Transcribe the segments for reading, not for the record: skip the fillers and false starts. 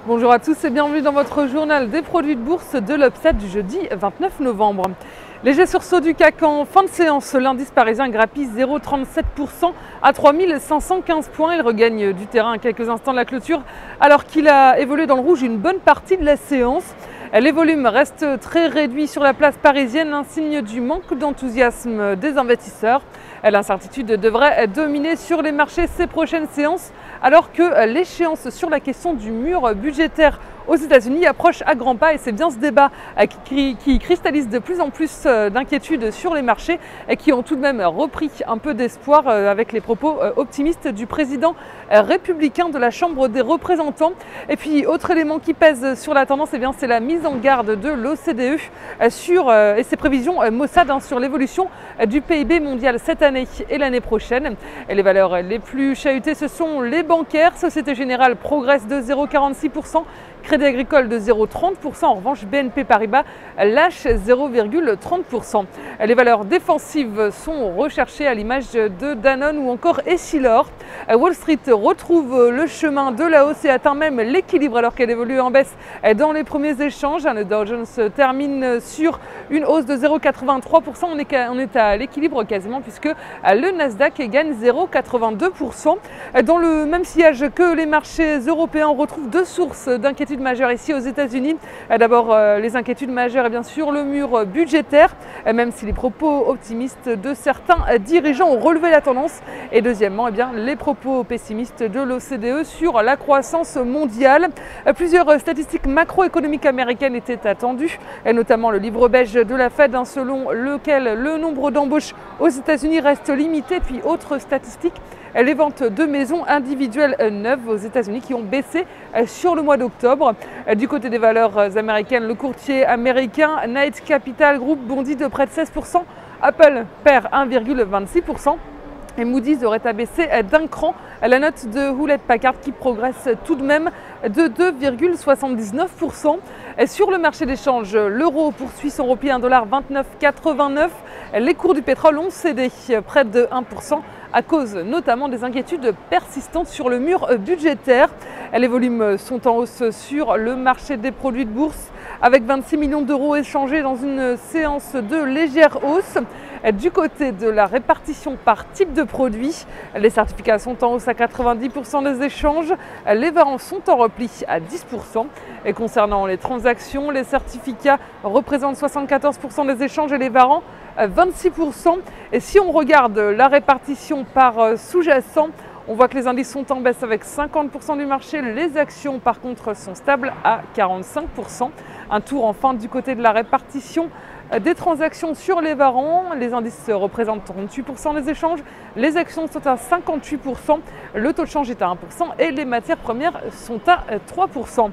Bonjour à tous et bienvenue dans votre journal des produits de bourse de l'Upside du jeudi 29 novembre. Léger sursaut du CAC en fin de séance. L'indice parisien grappille 0,37% à 3515 points. Il regagne du terrain à quelques instants de la clôture alors qu'il a évolué dans le rouge une bonne partie de la séance. Les volumes restent très réduits sur la place parisienne, un signe du manque d'enthousiasme des investisseurs. L'incertitude devrait dominer sur les marchés ces prochaines séances alors que l'échéance sur la question du mur budgétaire aux États-Unis approche à grands pas et c'est bien ce débat qui cristallise de plus en plus d'inquiétudes sur les marchés et qui ont tout de même repris un peu d'espoir avec les propos optimistes du président républicain de la Chambre des représentants. Et puis autre élément qui pèse sur la tendance, c'est la mise en garde de l'OCDE et ses prévisions Mossad sur l'évolution du PIB mondial cette année et l'année prochaine. Et les valeurs les plus chahutées, ce sont les bancaires. Société Générale progresse de 0,46%. Crédit Agricole de 0,30%, en revanche BNP Paribas lâche 0,30%. Les valeurs défensives sont recherchées à l'image de Danone ou encore Essilor. Wall Street retrouve le chemin de la hausse et atteint même l'équilibre alors qu'elle évolue en baisse dans les premiers échanges. Le Dow Jones termine sur une hausse de 0,83%. On est à l'équilibre quasiment puisque le Nasdaq gagne 0,82%. Dans le même sillage que les marchés européens, on retrouve deux sources d'inquiétude majeures ici aux États-Unis. D'abord, les inquiétudes majeures et bien sûr le mur budgétaire, même si les propos optimistes de certains dirigeants ont relevé la tendance. Et deuxièmement, les propos pessimistes de l'OCDE sur la croissance mondiale. Plusieurs statistiques macroéconomiques américaines étaient attendues, et notamment le livre beige de la Fed, selon lequel le nombre d'embauches aux États-Unis reste limité. Puis autre statistique, les ventes de maisons individuelles neuves aux États-Unis qui ont baissé sur le mois d'octobre. Du côté des valeurs américaines, le courtier américain Knight Capital Group bondit de près de 16%. Apple perd 1,26%. Et Moody's aurait abaissé d'un cran la note de Hewlett-Packard qui progresse tout de même de 2,79%. Sur le marché des changes, l'euro poursuit son repli à 1,2989 $. Les cours du pétrole ont cédé près de 1% à cause notamment des inquiétudes persistantes sur le mur budgétaire. Les volumes sont en hausse sur le marché des produits de bourse avec 26 millions d'euros échangés dans une séance de légère hausse. Du côté de la répartition par type de produit, les certificats sont en hausse à 90% des échanges, les varants sont en repli à 10%. Et concernant les transactions, les certificats représentent 74% des échanges et les varants 26%. Et si on regarde la répartition par sous-jacent, on voit que les indices sont en baisse avec 50% du marché. Les actions, par contre, sont stables à 45%. Un tour enfin du côté de la répartition des transactions sur les varants. Les indices représentent 38% des échanges. Les actions sont à 58%. Le taux de change est à 1% et les matières premières sont à 3%.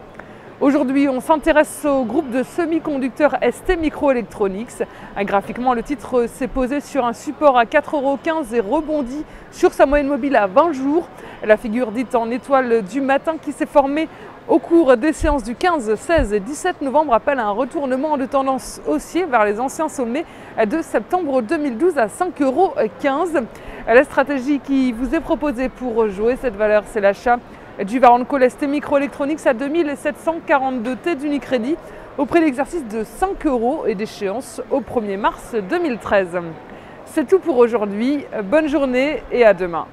Aujourd'hui, on s'intéresse au groupe de semi-conducteurs ST Microelectronics. Graphiquement, le titre s'est posé sur un support à 4,15 € et rebondit sur sa moyenne mobile à 20 jours. La figure dite en étoile du matin qui s'est formée au cours des séances du 15, 16 et 17 novembre appelle à un retournement de tendance haussier vers les anciens sommets de septembre 2012 à 5,15 €. La stratégie qui vous est proposée pour jouer cette valeur, c'est l'achat du Varenco ST Microelectronics à 2742 T d'Unicredit au prix d'exercice de 5 € et d'échéance au 1er mars 2013. C'est tout pour aujourd'hui, bonne journée et à demain.